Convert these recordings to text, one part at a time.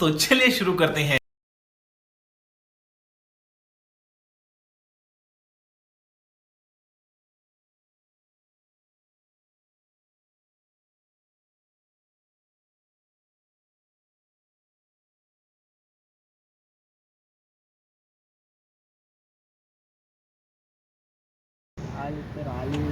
तो चलिए शुरू करते हैं। आली तर आली.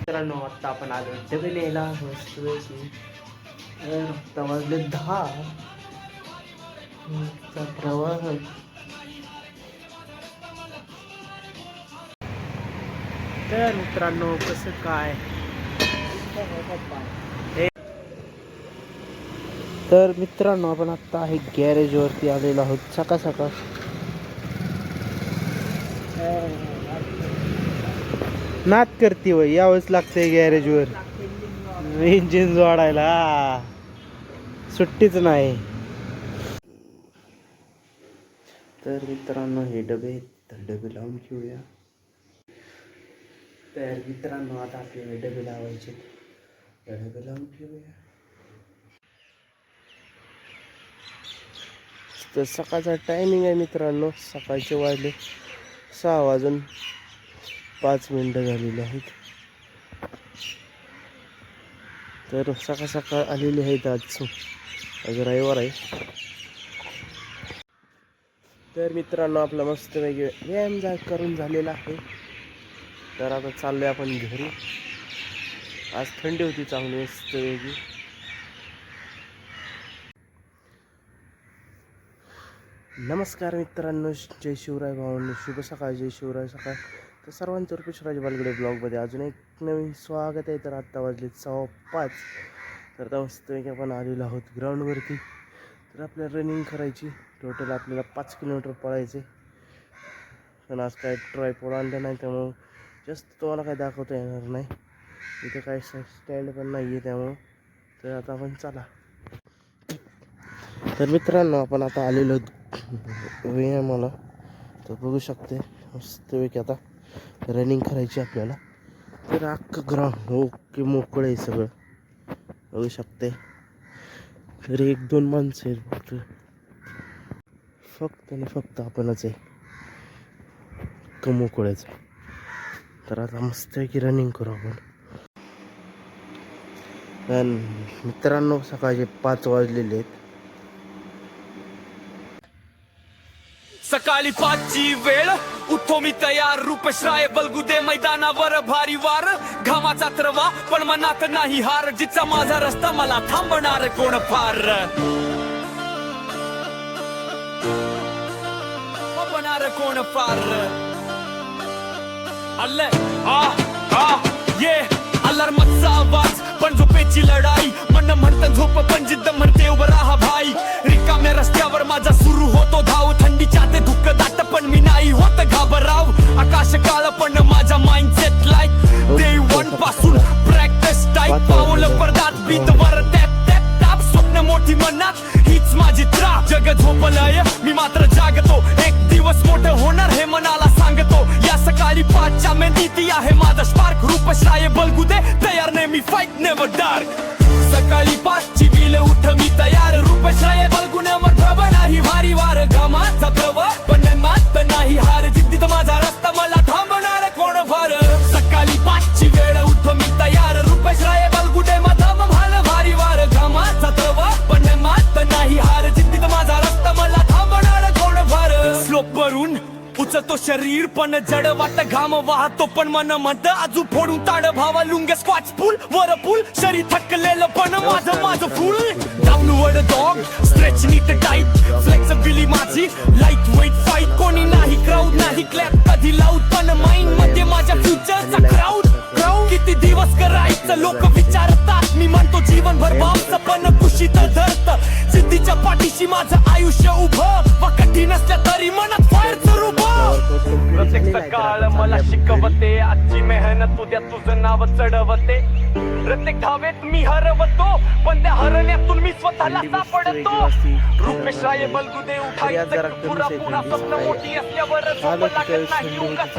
मित्रांनो आत्ता आपण आलो डबे न्यायला मस्तपैकी. तर आत्ता वाजले 10. चा प्रवाह. तर मित्रांनो कसं काय. तर मित्रांनो आपण आत्ता आहे गॅरेजवरती आलेलो आहोत सकाळ सकाळ. नाद करते वय यावंच लागतंय गॅरेजवर इंजिन जोडायला. सुट्टीच नाही. तर मित्रांनो हे डबे तर डबे लावून घेऊया. तर मित्रांनो आता आपल्याला डबे लावायचे. डबे लावून घेऊया. तर सकाळचा टायमिंग आहे मित्रांनो. सकाळचे वाजले 6:05 झालेले आहेत. तर सकाळ सकाळ आलेले आहेत. आज रविवार आहे. तर मित्रांनो आपला मस्त व्यायाम करून झालेला आहे. तर आता चाललोय आपण घरी. आज थंडी होती चांगली मस्त वेगळी. नमस्कार मित्रांनो, जय शिवराय भावांनो. शुभ सकाळ, जय शिवराय सकाळ. तर सर्वांचं रुपेशराज बालगडे ब्लॉगमध्ये अजून एक नवीन स्वागत आहे. तर आत्ता वाजले 5:15. तर आता मस्तपैकी आपण आलेलो आहोत ग्राउंडवरती. तर आपल्याला रनिंग करायची. टोटल आपल्याला 5 किलोमीटर पळायचे. पण आज काय ट्रायपॉड आणलं नाही त्यामुळं जास्त तुम्हाला काय दाखवता येणार नाही. इथं काय स्टँड पण नाही आहे त्यामुळं. तर आता आपण चला. तर मित्रांनो आपण आता आलेलो व्यायामाला. तर बघू शकते मस्तपैकी आता रनिंग करायची आपल्याला. तर अख्खं ग्राउंड ओके मोकळं आहे सगळं बघू शकते. तर 1-2 माणसं आहेत फक्त आणि फक्त आपणच आहे मोकळ्याचं. तर आता मस्तपैकी रनिंग करू आपण. पण मित्रांनो सकाळचे 5 वाजलेले आहेत. सकाळी 5ची वेळ उठो मी तयार. रूपश्राय बलगुदे मैदानावर भारी वार. घामाचा त्रवा पण मनात नाही हार. जिचा माझा रस्ता मला थांबणार कोण फार. थांबणार कोण फार. अल्ले ये अलार्मचा आवाज पण झोपेची लढाई. मन म्हणतं झोप पण जिद्द म्हणते उभं राहा भाई. रिकाम्या रस्त्यावर माझा सुरू होतो धाव. थंडीच्या ते धुक्क दाट पण मी नाही होत घाबराव. आकाश काळ पण माझा माइंडसेट लाईक डे 1 पासून प्रॅक्टिस टाईप. पाऊल पडतात बीत वर टॅप टॅप टॅप. स्वप्न मोठी मनात हीच माझी त्राप. जग झोपलंय मी मात्र जागतो. एक दिवस मोठं होणार हे मनाला सांगतो. या सकाळी 5च्या मेहनती आहे माझा स्पार्क. रूपश्राय बलगुदे तयार नेहमी फाईट नेव्हर डार्क. सकाळी 5ची बिल उठ मी तयार. रूपश्राय बलगुने मधब नाही भारी वार. घामाचा प्रवाह पण मात नाही हार. जिद्दीत माझा रस्ता मला थांबणार कोण फार. सकाळी 5ची वेळ उठ मी तयार. रूपश्राय बलगुने मधब भारी वार. घामाचा प्रवाह पण मात नाही हार. जिद्दीत माझा रस्ता मला थांबणार कोण फार. स्लोप वरून उचलतो शरीर पण जड वाट. घाम वाहतो पण मन म्हणतं आजू फोडून ताड. भावा लुंगे स्क्वॉच पूल वर पूल. शरीर थकलेलं पण माझं फुल. डाऊनवर्ड डॉग स्ट्रेच नीट टाईट. फ्लेक्सिबिलिटी माझी लाईट वेट फाईट. कोणी नाही क्राऊड नाही क्लॅप कधी लाऊड. पण माइंड मध्ये माझ्या फ्युचरचा क्राऊड. किती दिवस करायचं लोक विचारतात. मी म्हणतो जीवनभर बापचं पण कुशीत धरत. सिद्धीच्या पाठीशी माझं आयुष्य उभं व कठीण असल्या तरी मनात फायरचं रूप प्रत्येक सकाळ मला शिकवते आजची मेहनत उद्या तुझं नाव चढवते प्रत्येक धावेत मी हरवतो पण त्या हरण्यातून मी स्वतःला सापडतो रुपेश राय बलगुदे उठायचं पुरा पुरा स्वप्न मोठी असल्यावर झोप लागत नाही उगाच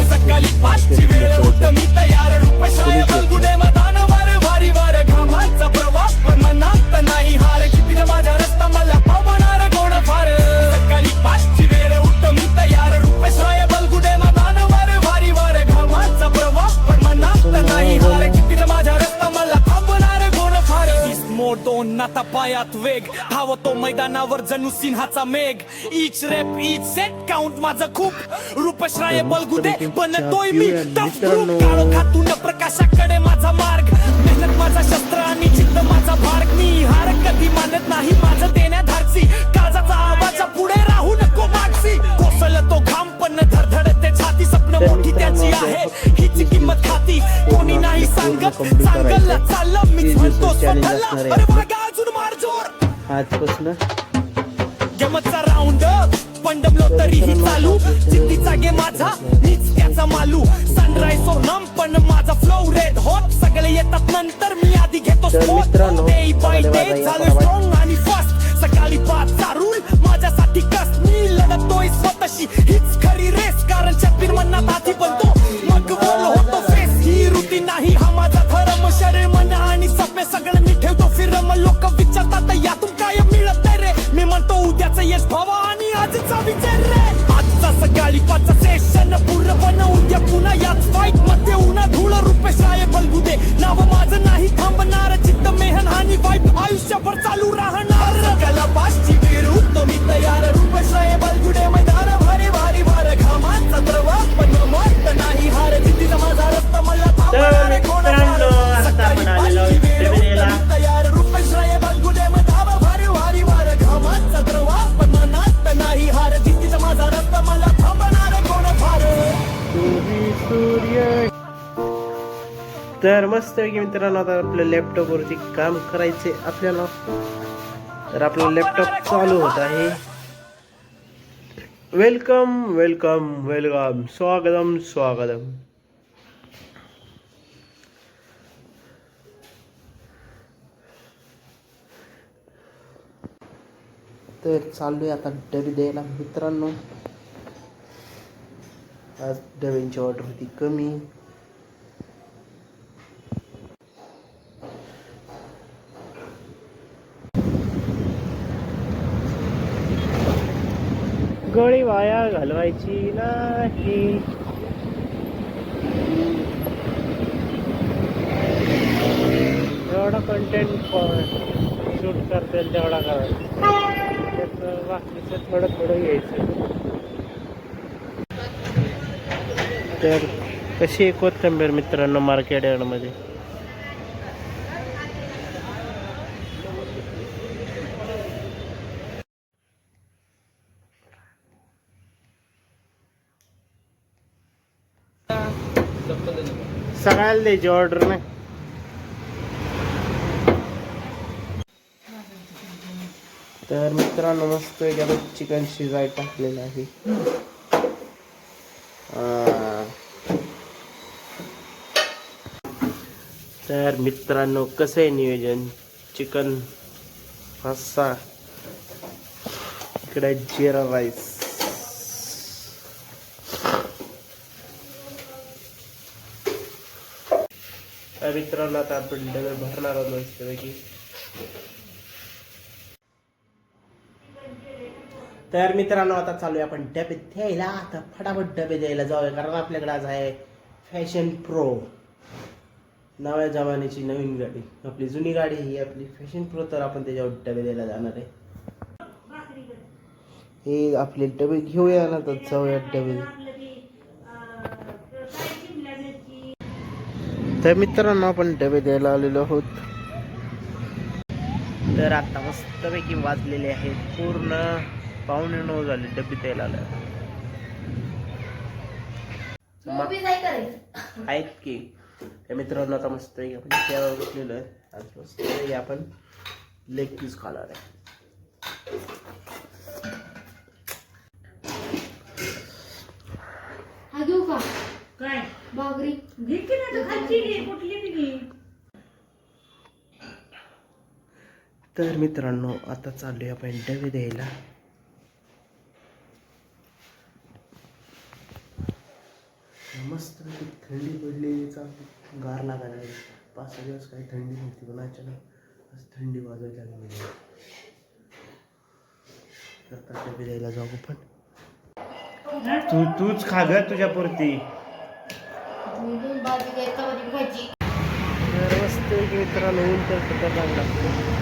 सकाळी 5ची वेळ उठ मी तयार रुपेश राय बलगुदे मैदान वार वारी वार घामाचा प्रवास पण मनात नाही हार किती माझा रस्ता मला पावणार कोण फार सकाळी 5ची वेळ उठ मी तयार रुपेश राय बलगुदे मैदान वार वारी वार घामाचा प्रवास पण मनात नाही हार किती माझा रस्ता मला पावणार कोण फार मोडतो नाता पायात वेग धावतो मैदानावर जणू सिंहाचा मेघ इच रेप इच सेट काउंट माझं खूप रुपेश राय बलगुदे बनतोय मी टफ ग्रुप काळो खातून प्रकाशाकडे माझा मार्ग मेहनत माझा शस्त्र आणि जिद्द माझा भाग मी हार कधी मानत नाही माझं देण्या धाडसी काळजाचा आवाजा पुढे राहू नको मागसी कोसळतो घाम पण धडधडते छाती स्वप्न मोठी त्याची आहे हिची किंमत खाती कोणी नाही सांगत सांगल चाललं मी म्हणतो स्वतःला अरे बघा अजून मार जोर आजपासून गेमचा राऊंड पण दमलो तरीही चालू जिद्दीचा गे माझा मीच त्याचा मालू सनराईज सोनम पण माझा फ्लो रेड हॉट सगळे येतात नंतर मी आधी घेतो स्पोर्ट डे बाय डे झालो स्ट्रॉंग आणि फास्ट सकाळी 5चा रूल माझ्यासाठी कस मी लढतोय स्वतःशी हीच खरी रेस कारण चॅम्पियन मनात आधी बनतो मग बोल होतो फेस ही रुटीन नाही हा माझा धर्म शरीर मन आणि सभ्य सगळं मी ठेवतो फिरम लोक विचारतात यातून काय मिळत रे मी म्हणतो उद्याचं यश भावा आणि आजचा विचार रे आजचा सकाळी 5चा सेशन पूर्ण पण उद्या पुन्हा याच फाईट मध्ये उन्हा धूळ रुपेश राय बलगुदे नाव माझं नाही थांबणार चित्त मेहन हानी वाईट आयुष्यभर चालू राहणार सकाळला 5ची वेळ उठतो मी तयार रुपेश राय बलगुदे मैदान भारी भारी भार घामाचा प्रवास पण मत नाही हार जिद्दीचा माझा रस्ता मला थांबणार कोण सकाळी 5ची वेळ उठतो मी तयार रुपेश राय बलगुदे मैदान भारी भारी भार घामाचा प्रवास पण मनात नाही हार जिद्दीचा माझा रस्ता मला थांबणार कोण फार सूर्य. तर मस्त मित्रांनो आता आपल्या लॅपटॉप वरती काम करायचे आपल्याला तर आपला लॅपटॉप चालू होत आहे वेलकम वेलकम वेलकम स्वागतम स्वागतम तर चालू आहे आता डबे द्यायला मित्रांनो आज डब्यांची ऑर्डर होती कमी गळी वाया घालवायची नाही एवढा कंटेंट शूट करता तेवढा करायचा त्याचं बाकीचं थोडं थोडं घ्यायचं तर कशी आहे कोथिंबीर मित्रांनो मार्केट यार्डमध्ये सगळ्याला द्यायची ऑर्डर नाही तर मित्रांनो मस्त चिकन शिजाय टाकलेलं आहे तर मित्रांनो कसं आहे नियोजन चिकन रस्सा इकडे जिरा राईस मित्रांनो आता आपण डबे भरणार आहोत मस्तपैकी तर मित्रांनो आता चालू आहे आपण डबे द्यायला आता फटाफट डबे द्यायला जाऊया कारण आपल्याकडे आज आहे फॅशन प्रो नव्या जमान्याची नवीन गाडी आपली जुनी गाडी ही आपली फॅशन प्रो तर आपण त्याच्यावर डबे द्यायला जाणार आहे हे आपले डबे घेऊया ना तर जाऊया डबे तर मित्रांनो आपण डबे द्यायला आलेलो आहोत तर आता मस्तपैकी वाजलेले आहेत पूर्ण 8:45 झाले डबे द्यायला आले आहेत की त्या मित्रांनो आता मस्त आपण त्यावर बसलेलो आहे. आज मस्त आपण लेग पीस खाणार आहे. हा घेऊ का काय बागरी घे की ना तर खायची घे कुठली बी घे. तर मित्रांनो आता चाललोय आपण डबे द्यायला. मस्त थंडी पडलेली चालू गार लागायला लागली. 5-6 दिवस काही थंडी नव्हती पण अचानक आज थंडी वाजायला लागली. आता डबे द्यायला जाऊ आपण. तूच खा ग तुझ्यापुरती. दोन बाजू काय चपाती खायची. तर मस्त मित्रांनो ऊन तर सुद्धा चांगला लागतो.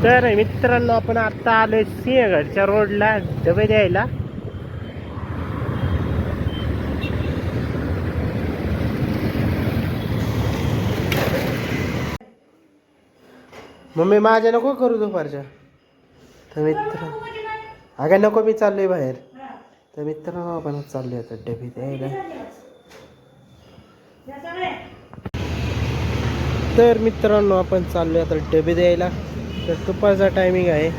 तर मित्रांनो आपण आता आलोय सिंहगडच्या रोडला डबे द्यायला. मम्मी माझ्या नको करू दुपारच्या. तर मित्र अगं नको मी चाललोय बाहेर. तर मित्रांनो आपण चाललोय आता डबे द्यायला. तर मित्रांनो आपण चाललोय आता डबे द्यायला. तर दुपारचा टायमिंग आहे.